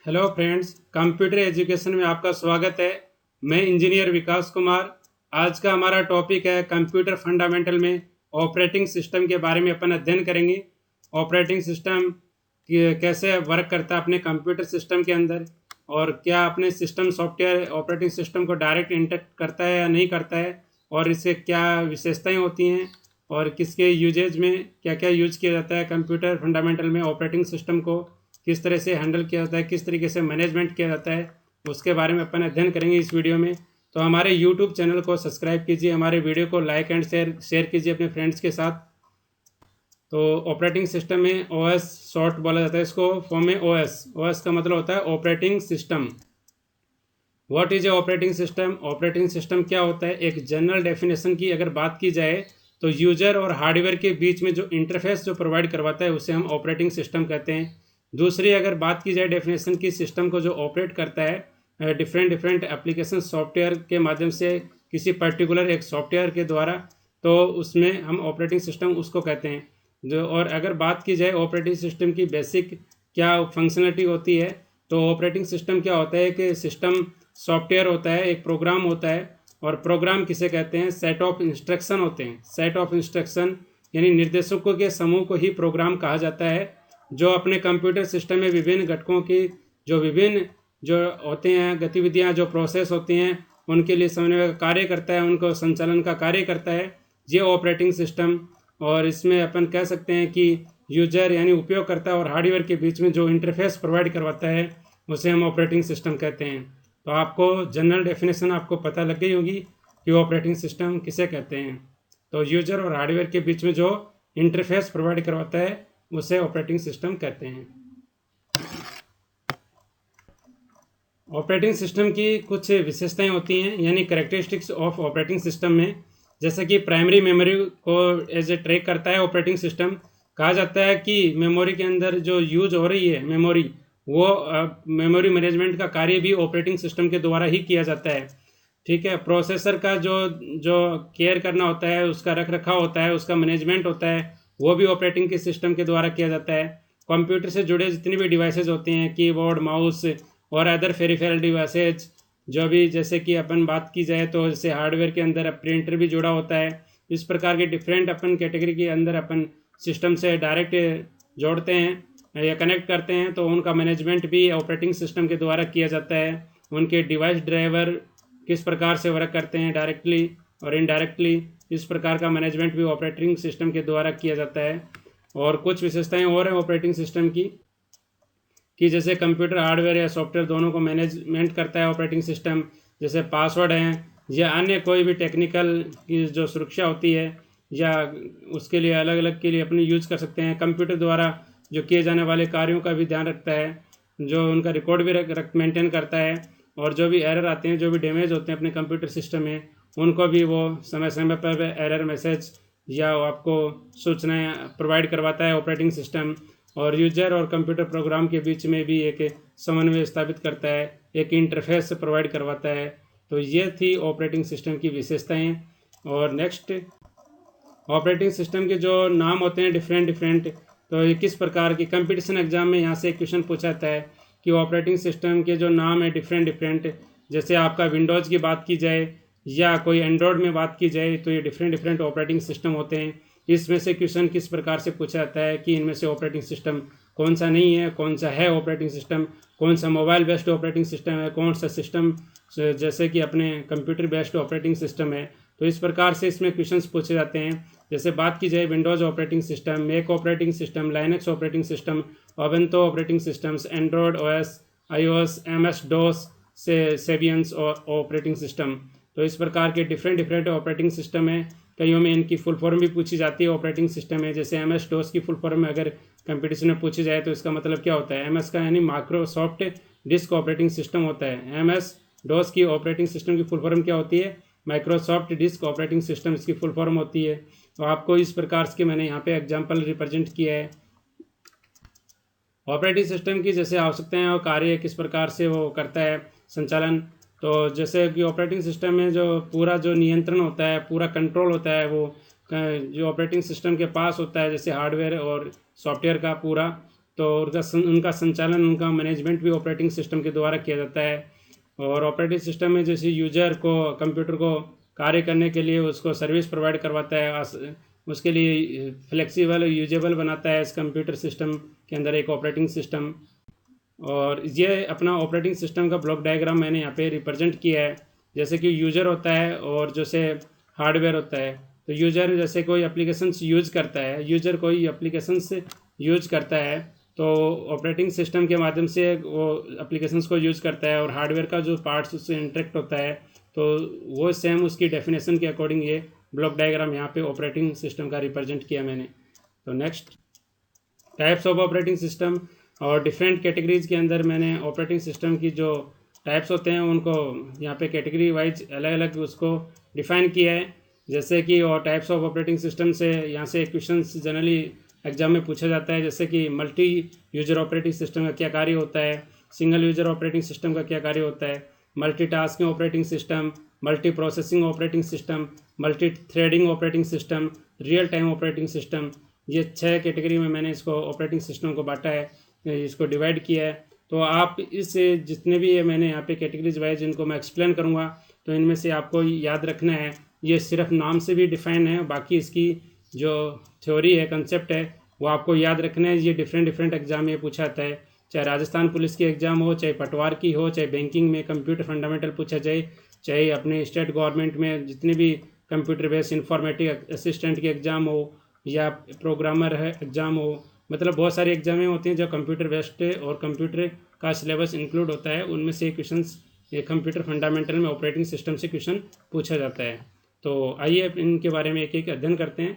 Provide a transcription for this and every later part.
Hello friends, computer education में आपका स्वागत है। मैं इंजीनियर विकास कुमार। आज का हमारा टॉपिक है कंप्यूटर फंडामेंटल में ऑपरेटिंग सिस्टम के बारे में अपन अध्ययन करेंगे। ऑपरेटिंग सिस्टम कैसे वर्क करता है अपने कंप्यूटर सिस्टम के अंदर, और क्या अपने सिस्टम सॉफ्टवेयर ऑपरेटिंग सिस्टम को डायरेक्ट इंटरेक्ट करता है या नहीं करता है, और इससे क्या विशेषताएं होती हैं, और किसके यूजेज में क्या क्या यूज किया जाता है। कंप्यूटर फंडामेंटल में ऑपरेटिंग सिस्टम को किस तरह से हैंडल किया जाता है, किस तरीके से मैनेजमेंट किया जाता है, उसके बारे में अपन अध्ययन करेंगे इस वीडियो में। तो हमारे यूट्यूब चैनल को सब्सक्राइब कीजिए, हमारे वीडियो को लाइक एंड शेयर कीजिए अपने फ्रेंड्स के साथ। तो ऑपरेटिंग सिस्टम में ओएस शॉर्ट बोला जाता है इसको, फॉर्म में ओएस का मतलब होता है operating system. What is a operating system? Operating system क्या होता है? एक जनरल डेफिनेशन की अगर बात की जाए तो यूजर और हार्डवेयर के बीच में जो इंटरफेस जो प्रोवाइड करवाता है उसे हम ऑपरेटिंग सिस्टम कहते हैं। दूसरी अगर बात की जाए डेफिनेशन की, सिस्टम को जो ऑपरेट करता है डिफरेंट एप्लीकेशन सॉफ्टवेयर के माध्यम से किसी पर्टिकुलर एक सॉफ्टवेयर के द्वारा, तो उसमें हम ऑपरेटिंग सिस्टम उसको कहते हैं। जो और अगर बात की जाए ऑपरेटिंग सिस्टम की बेसिक क्या फंक्शनलिटी होती है, तो ऑपरेटिंग सिस्टम क्या होता है कि सिस्टम सॉफ्टवेयर होता है, एक प्रोग्राम होता है। और प्रोग्राम किसे कहते हैं? सेट ऑफ इंस्ट्रक्शन होते हैं। सेट ऑफ इंस्ट्रक्शन यानी निर्देशकों के समूह को ही प्रोग्राम कहा जाता है, जो अपने कंप्यूटर सिस्टम में विभिन्न घटकों की विभिन्न जो होते हैं गतिविधियां, जो प्रोसेस होती हैं, उनके लिए समन्वय का कार्य करता है, उनको संचालन का कार्य करता है ये ऑपरेटिंग सिस्टम। और इसमें अपन कह सकते हैं कि यूजर यानी उपयोगकर्ता और हार्डवेयर के बीच में जो इंटरफेस प्रोवाइड करवाता है उसे हम ऑपरेटिंग सिस्टम कहते हैं। तो आपको जनरल डेफिनेशन आपको पता लग गई होगी कि ऑपरेटिंग सिस्टम किसे कहते हैं। तो यूजर और हार्डवेयर के बीच में जो इंटरफेस प्रोवाइड करवाता है उसे ऑपरेटिंग सिस्टम कहते हैं। ऑपरेटिंग सिस्टम की कुछ विशेषताएं होती हैं, यानी कैरेक्टरिस्टिक्स ऑफ ऑपरेटिंग सिस्टम में, जैसे कि प्राइमरी मेमोरी को एज ए ट्रैक करता है ऑपरेटिंग सिस्टम। कहा जाता है कि मेमोरी के अंदर जो यूज हो रही है मेमोरी, वो मेमोरी मैनेजमेंट का कार्य भी ऑपरेटिंग सिस्टम के द्वारा ही किया जाता है। ठीक है। प्रोसेसर का जो जो केयर करना होता है, उसका रख रखाव होता है, उसका मैनेजमेंट होता है, वो भी ऑपरेटिंग के सिस्टम के द्वारा किया जाता है। कंप्यूटर से जुड़े जितनी भी डिवाइसेज होते हैं, कीबोर्ड, माउस और अदर फेरिफेरल डिवाइसेज, जो भी, जैसे कि अपन बात की जाए तो जैसे हार्डवेयर के अंदर प्रिंटर भी जुड़ा होता है। इस प्रकार के डिफरेंट अपन कैटेगरी के अंदर अपन सिस्टम से डायरेक्ट जोड़ते हैं या कनेक्ट करते हैं, तो उनका मैनेजमेंट भी ऑपरेटिंग सिस्टम के द्वारा किया जाता है। उनके डिवाइस ड्राइवर किस प्रकार से वर्क करते हैं डायरेक्टली और इनडायरेक्टली, इस प्रकार का मैनेजमेंट भी ऑपरेटिंग सिस्टम के द्वारा किया जाता है। और कुछ विशेषताएं और हैं ऑपरेटिंग सिस्टम की, कि जैसे कंप्यूटर हार्डवेयर या सॉफ्टवेयर दोनों को मैनेजमेंट करता है ऑपरेटिंग सिस्टम। जैसे पासवर्ड हैं या अन्य कोई भी टेक्निकल की जो सुरक्षा होती है, या उसके लिए अलग अलग के लिए अपने यूज कर सकते हैं। कंप्यूटर द्वारा जो किए जाने वाले कार्यों का भी ध्यान रखता है, जो उनका रिकॉर्ड भी मेंटेन करता है। और जो भी एरर आते हैं, जो भी डैमेज होते हैं अपने कंप्यूटर सिस्टम में, उनको भी वो समय समय पर एरर मैसेज या आपको सूचनाएं प्रोवाइड करवाता है ऑपरेटिंग सिस्टम। और यूजर और कंप्यूटर प्रोग्राम के बीच में भी एक समन्वय स्थापित करता है, एक इंटरफेस प्रोवाइड करवाता है। तो ये थी ऑपरेटिंग सिस्टम की विशेषताएं। और नेक्स्ट, ऑपरेटिंग सिस्टम के जो नाम होते हैं डिफरेंट, तो ये किस प्रकार की कंपटीशन एग्जाम में यहाँ से एक क्वेश्चन पूछा जाता है कि ऑपरेटिंग सिस्टम के जो नाम है डिफरेंट, जैसे आपका विंडोज़ की बात की जाए या कोई एंड्रॉयड में बात की जाए, तो ये डिफरेंट ऑपरेटिंग सिस्टम होते हैं। इसमें से क्वेश्चन किस प्रकार से पूछा जाता है कि इनमें से ऑपरेटिंग सिस्टम कौन सा नहीं है, कौन सा है ऑपरेटिंग सिस्टम, कौन सा मोबाइल बेस्ड ऑपरेटिंग सिस्टम है, कौन सा सिस्टम जैसे कि अपने कंप्यूटर बेस्ड ऑपरेटिंग सिस्टम है। तो इस प्रकार से इसमें क्वेश्चंस पूछे जाते हैं। जैसे बात की जाए Windows operating system, Mac operating system, Linux operating system, Ubuntu operating systems, Android OS, iOS, MS DOS से सेबियंस और ऑपरेटिंग सिस्टम। तो इस प्रकार के डिफरेंट ऑपरेटिंग सिस्टम है। कईयों में इनकी फुल फॉर्म भी पूछी जाती है ऑपरेटिंग सिस्टम में। जैसे एमएस डोस की फुल फॉर्म अगर कंपटीशन में पूछी जाए तो इसका मतलब क्या होता है? एमएस का यानी माइक्रोसॉफ्ट डिस्क ऑपरेटिंग सिस्टम होता है। एमएस डोस की ऑपरेटिंग सिस्टम की फुल फॉर्म क्या होती है? माइक्रोसॉफ्ट डिस्क ऑपरेटिंग सिस्टम इसकी फुल फॉर्म होती है। तो आपको इस प्रकार के मैंने यहाँ पे एग्जाम्पल रिप्रेजेंट किया है ऑपरेटिंग सिस्टम की, जैसे आवश्यकताएं और कार्य किस प्रकार से वो करता है संचालन। तो जैसे कि ऑपरेटिंग सिस्टम में जो पूरा जो नियंत्रण होता है, पूरा कंट्रोल होता है, वो जो ऑपरेटिंग सिस्टम के पास होता है, जैसे हार्डवेयर और सॉफ्टवेयर का पूरा। तो उनका संचालन, उनका मैनेजमेंट भी ऑपरेटिंग सिस्टम के द्वारा किया जाता है। और ऑपरेटिंग सिस्टम में जैसे यूजर को कंप्यूटर को कार्य करने के लिए उसको सर्विस प्रोवाइड करवाता है, उसके लिए फ्लेक्सिबल यूजेबल बनाता है इस कंप्यूटर सिस्टम के अंदर एक ऑपरेटिंग सिस्टम। और ये अपना ऑपरेटिंग सिस्टम का ब्लॉक डायग्राम मैंने यहाँ पे रिप्रेजेंट किया है। जैसे कि यूज़र होता है और जैसे हार्डवेयर होता है। तो यूज़र जैसे कोई एप्लीकेशंस यूज़ करता है, यूज़र कोई एप्लीकेशंस यूज़ करता है तो ऑपरेटिंग सिस्टम के माध्यम से वो एप्लीकेशंस को यूज़ करता है, और हार्डवेयर का जो पार्ट्स उससे इंटरेक्ट होता है तो वो सेम उसकी डेफिनेशन के अकॉर्डिंग ये ब्लॉक डायग्राम यहाँ पे ऑपरेटिंग सिस्टम का रिप्रेजेंट किया मैंने। तो next, types of operating system और डिफरेंट कैटेगरीज के अंदर मैंने ऑपरेटिंग सिस्टम की जो टाइप्स होते हैं उनको यहाँ पे कैटेगरी वाइज अलग अलग उसको डिफाइन किया है। जैसे कि और टाइप्स ऑफ ऑपरेटिंग सिस्टम से यहाँ से क्वेश्चंस जनरली एग्जाम में पूछा जाता है, जैसे कि मल्टी यूजर ऑपरेटिंग सिस्टम का क्या कार्य होता है, सिंगल यूजर ऑपरेटिंग सिस्टम का क्या कार्य होता है, multitasking operating system, multi processing operating system, multi threading operating system, real time operating system. ये 6 कैटेगरी में मैंने इसको ऑपरेटिंग सिस्टम को बांटा है, इसको डिवाइड किया है। तो आप इस जितने भी ये मैंने यहाँ पे कैटेगरीज वाइज इनको मैं एक्सप्लेन करूँगा, तो इनमें से आपको याद रखना है, ये सिर्फ नाम से भी डिफाइन है, बाकी इसकी जो थ्योरी है, कंसेप्ट है, वो आपको याद रखना है। ये डिफरेंट एग्जाम में पूछा जाता है, चाहे राजस्थान पुलिस की एग्ज़ाम हो, चाहे पटवार की हो, चाहे बैंकिंग में कंप्यूटर फंडामेंटल पूछा जाए, चाहे अपने स्टेट गवर्नमेंट में जितनी भी कंप्यूटर बेस्ड इंफॉर्मेटिक असिस्टेंट की एग्ज़ाम हो, या प्रोग्रामर है एग्ज़ाम हो, मतलब बहुत सारी एग्जामें होती हैं जो कंप्यूटर बेस्ड और कंप्यूटर का सिलेबस इंक्लूड होता है। उनमें से क्वेश्चंस ये कंप्यूटर फंडामेंटल में ऑपरेटिंग सिस्टम से क्वेश्चन पूछा जाता है। तो आइए इनके बारे में एक एक अध्ययन करते हैं।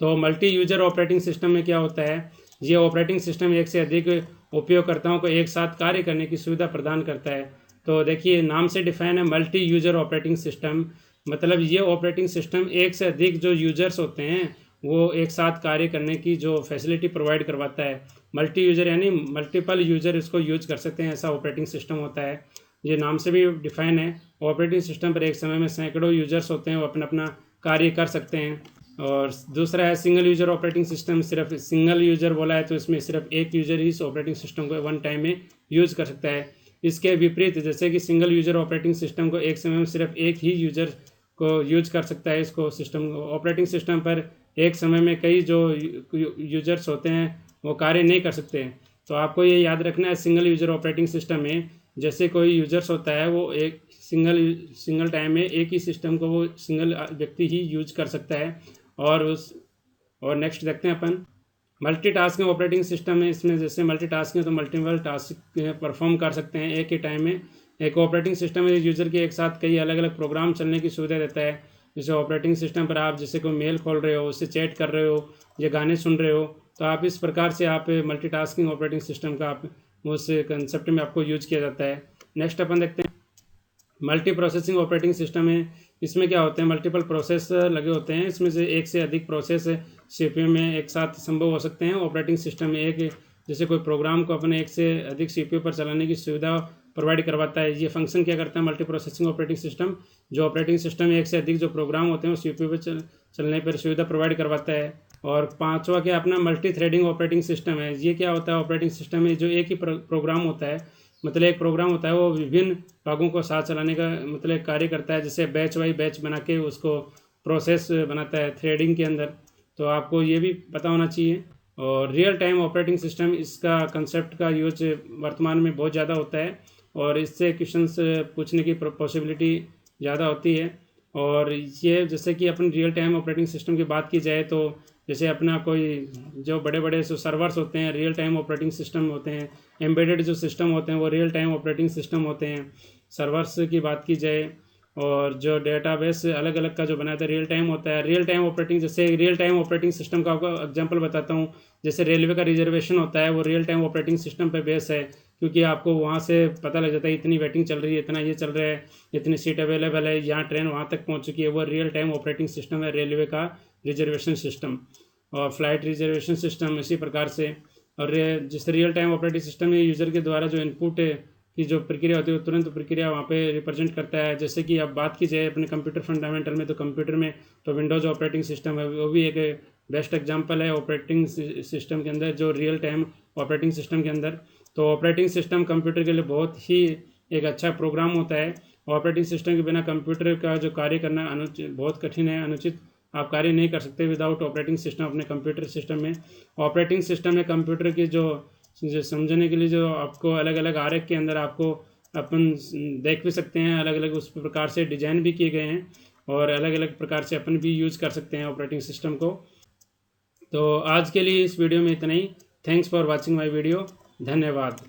तो मल्टी यूजर ऑपरेटिंग सिस्टम में क्या होता है, ये ऑपरेटिंग सिस्टम एक से अधिक उपयोगकर्ताओं को एक साथ कार्य करने की सुविधा प्रदान करता है। तो देखिए नाम से डिफाइन है मल्टी यूजर ऑपरेटिंग सिस्टम, मतलब ये ऑपरेटिंग सिस्टम एक से अधिक जो यूजर्स होते हैं वो एक साथ कार्य करने की जो फैसिलिटी प्रोवाइड करवाता है। मल्टी यूजर यानी मल्टीपल यूजर इसको यूज कर सकते हैं, ऐसा ऑपरेटिंग सिस्टम होता है। ये नाम से भी डिफाइन है। ऑपरेटिंग सिस्टम पर एक समय में सैकड़ों यूजर्स होते हैं, वो अपना अपना कार्य कर सकते हैं। और दूसरा है सिंगल यूजर ऑपरेटिंग सिस्टम, सिर्फ सिंगल यूजर बोला है तो इसमें सिर्फ एक यूजर ही इस ऑपरेटिंग सिस्टम को वन टाइम में यूज कर सकता है। इसके विपरीत जैसे कि सिंगल यूजर ऑपरेटिंग सिस्टम को एक समय में सिर्फ एक ही यूजर को यूज कर सकता है। इसको सिस्टम ऑपरेटिंग सिस्टम पर एक समय में कई जो यूजर्स होते हैं वो कार्य नहीं कर सकते। तो आपको ये याद रखना है, सिंगल यूजर ऑपरेटिंग सिस्टम में जैसे कोई यूजर्स होता है वो एक सिंगल टाइम में एक ही सिस्टम को वो सिंगल व्यक्ति ही यूज कर सकता है। और नेक्स्ट देखते हैं अपन मल्टीटास्किंग ऑपरेटिंग सिस्टम है। इसमें जैसे मल्टीटास्किंग तो मल्टीपल टास्क परफॉर्म कर सकते हैं एक ही टाइम में। एक ऑपरेटिंग सिस्टम में यूजर के एक साथ कई अलग अलग प्रोग्राम चलने की सुविधा देता है। जैसे ऑपरेटिंग सिस्टम पर आप जैसे कोई मेल खोल रहे हो, उससे चैट कर रहे हो या गाने सुन रहे हो, तो आप इस प्रकार से आप मल्टीटास्किंग ऑपरेटिंग सिस्टम का आप उस कंसेप्ट में आपको यूज किया जाता है। नेक्स्ट अपन देखते हैं मल्टी प्रोसेसिंग ऑपरेटिंग सिस्टम है। इसमें क्या होते हैं, मल्टीपल प्रोसेस लगे होते हैं, इसमें से एक से अधिक प्रोसेस सीपीयू में एक साथ संभव हो सकते हैं। ऑपरेटिंग सिस्टम में एक जैसे कोई प्रोग्राम को अपने एक से अधिक सीपीयू पर चलाने की सुविधा प्रोवाइड करवाता है। ये फंक्शन क्या करता है मल्टी प्रोसेसिंग ऑपरेटिंग सिस्टम, जो ऑपरेटिंग सिस्टम में एक से अधिक जो प्रोग्राम होते हैं वो सीपीयू पर चलने पर सुविधा प्रोवाइड करवाता है। और पांचवा क्या अपना मल्टी थ्रेडिंग ऑपरेटिंग सिस्टम है। ये क्या होता है, ऑपरेटिंग सिस्टम में जो एक ही प्रोग्राम होता है, मतलब एक प्रोग्राम होता है वो विभिन्न भागों को साथ चलाने का मतलब कार्य करता है। जैसे बैच वाई बैच बना के उसको प्रोसेस बनाता है थ्रेडिंग के अंदर, तो आपको ये भी पता होना चाहिए। और रियल टाइम ऑपरेटिंग सिस्टम, इसका कंसेप्ट का यूज वर्तमान में बहुत ज़्यादा होता है और इससे क्वेश्चंस पूछने की पॉसिबिलिटी ज़्यादा होती है। और ये जैसे कि अपन रियल टाइम ऑपरेटिंग सिस्टम की बात की जाए तो जैसे अपना कोई जो बड़े बड़े जो सर्वर्स होते हैं रियल टाइम ऑपरेटिंग सिस्टम होते हैं, एम्बेडेड जो सिस्टम होते हैं वो रियल टाइम ऑपरेटिंग सिस्टम होते हैं। सर्वर्स की बात की जाए और जो डेटाबेस अलग अलग का जो बनाया था रियल टाइम होता है। रियल टाइम ऑपरेटिंग, जैसे रियल टाइम ऑपरेटिंग सिस्टम का आपको एग्जांपल बताता हूँ, जैसे रेलवे का रिजर्वेशन होता है वो रियल टाइम ऑपरेटिंग सिस्टम पे बेस है, क्योंकि आपको वहाँ से पता लग जाता है इतनी वेटिंग चल रही है, इतना ये चल रहा है, इतनी सीट अवेलेबल है, यहाँ ट्रेन वहाँ तक पहुँच चुकी है। वो रियल टाइम ऑपरेटिंग सिस्टम है रेलवे का रिजर्वेशन सिस्टम। और फ्लाइट रिजर्वेशन सिस्टम इसी प्रकार से। और जिस रियल टाइम ऑपरेटिंग सिस्टम में यूज़र के द्वारा जो इनपुट की जो प्रक्रिया होती है वो तुरंत प्रक्रिया वहाँ पे रिप्रेजेंट करता है। जैसे कि अब बात की जाए अपने कंप्यूटर फंडामेंटल में, तो कंप्यूटर में तो विंडोज़ ऑपरेटिंग सिस्टम है, वो भी एक बेस्ट एग्जांपल है ऑपरेटिंग सिस्टम के अंदर, जो रियल टाइम ऑपरेटिंग सिस्टम के अंदर। तो ऑपरेटिंग सिस्टम कंप्यूटर के लिए बहुत ही एक अच्छा प्रोग्राम होता है। ऑपरेटिंग सिस्टम के बिना कंप्यूटर का जो कार्य करना अनुचित, बहुत कठिन है, अनुचित। आप कार्य नहीं कर सकते विदाउट ऑपरेटिंग सिस्टम अपने कंप्यूटर सिस्टम में। ऑपरेटिंग सिस्टम में कंप्यूटर की जो समझने के लिए जो आपको अलग अलग आरेख के अंदर आपको अपन देख भी सकते हैं, अलग अलग उस प्रकार से डिजाइन भी किए गए हैं और अलग अलग प्रकार से अपन भी यूज़ कर सकते हैं ऑपरेटिंग सिस्टम को। तो आज के लिए इस वीडियो में इतना ही। Thanks for watching my video. धन्यवाद।